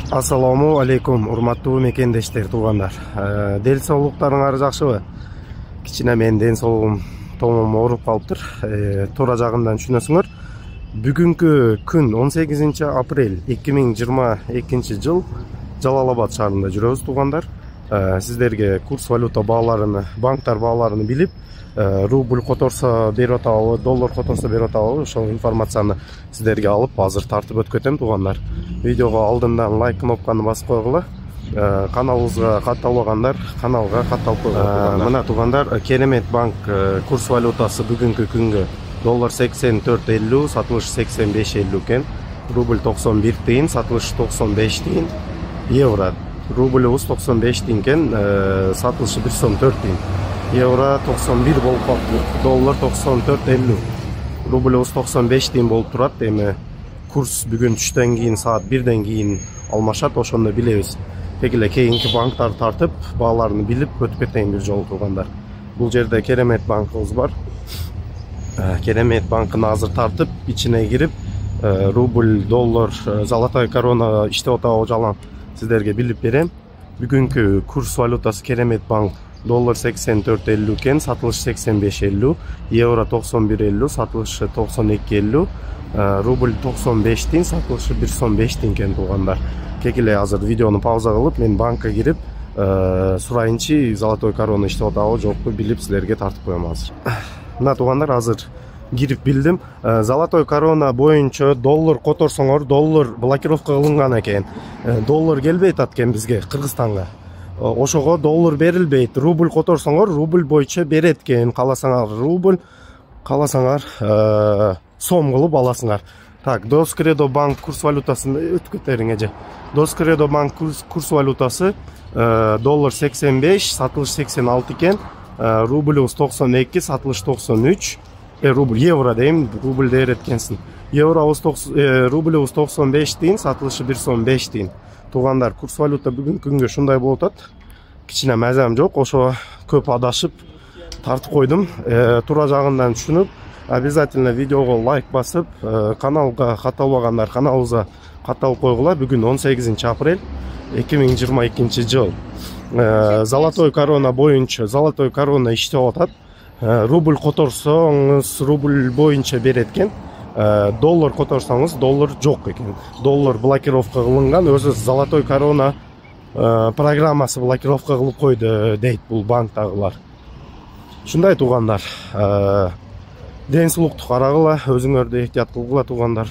Ассаламу алейкум, урматтуу мекендештер, туугандар. Дел соолуктарыңар жакшыбы? Кичине менин ден соолугум томом ооруп калыптыр. Туура жагынан түшүнөсүңөр. Бүгүнкү күн 18 апрель 2022 жыл Жалал-Абад шаарында жүрөбүз, туугандар. Сиздерге курс валюта бааларыны, банктар бааларыны билип, рубль которсо берип атабы, доллар которсо берип атабы, ошол информацияны сиздерге алып азыр тартып өткөтөм, туугандар. Видеого алдындан лайк кнопканы басып койгула. Каналыбызга катталбагандар каналга катталып койгула. Мына туугандар, Керемет банк курс валютасы бүгүнкү күнгө доллар 84.50, сатылыш 85.50 экен. Рубль 91 тиын, сатылыш 95 тиын. Евро рубльбуз 95 тиын экен, сатылышы 1 сом 4 тиын. Евро 91 болуп калды, доллар 94.50. Рубльбуз 95 тиын болуп турат. Эми курс бүгүн түштөн кийин саат 1ден кийин алмашат, ошондо билебиз. Тек эле кийинки банктарды тартып, бааларын билип өтүп кетейин бир жолу, туугандар. Бул жерде Керемет банкыбыз бар. Керемет банкын азыр тартып, ичине кирип, рубль, доллар, золотой корона иштеп атабы жалаң сиздерге билип берем. Бүгүнкү курс валютасы Керемет банк доллар 84.50 экен, сатылыш 85.50, евро 91.50, сатылышы 92.50, рубль 95 тиын, сатылышы 1 сом 5 тиын экен, туугандар. Кек эле азыр видеону пауза кылып, мен банкка кирип, сурайынчы золотой корона иштеп атабы жокпу билип силерге тартып коем азыр. Мына туугандар, азыр кирип билдим. Золотой корона боюнча доллар которсоңор, доллар блокировка кылынган экен. Доллар келбей атат экен бизге, Кыргызстанга. Ошого доллар берилбейт. Рубль которсоңор, рубль боюнча берет экен. Кааласаңар рубль, кааласаңар сом кылып аласыңар. Так, Доскредо банк курс валютасын өткөтөрүң эже. Доскредо банк курс валютасы доллар 85, сатылыш 86 экен. Рубльбуз 92, сатылыш 93. Рубль, евро дейм, рубль дээр эткенсин. Рубльбуз 95 тиын, сатылышы 1 сом 5 тиын. Туугандар, курс валюта бүгүнкү күнгө шундай болуп атат. Кичине мазам жок, ошо көп адашып тартып койдум. Туура жагынан түшүнүп, обязательно видеого лайк басып, каналга катталбагандар каналыбызга катталып койгула. Бүгүн 18 апрель 2022 жыл. Золотой корона боюнча, золотой корона иштеп атат. Рубль которсоңуз, рубль боюнча берет экен. Доллар которсоңуз, доллар жок экен. Доллар блокировка кылынган, өзү золотой корона программасы блокировка кылып койду дейт бул банктагылар. Шундай, туугандар. Ден соолукту карагыла, өзүңөрдү эhtiyat кылгыла, туугандар.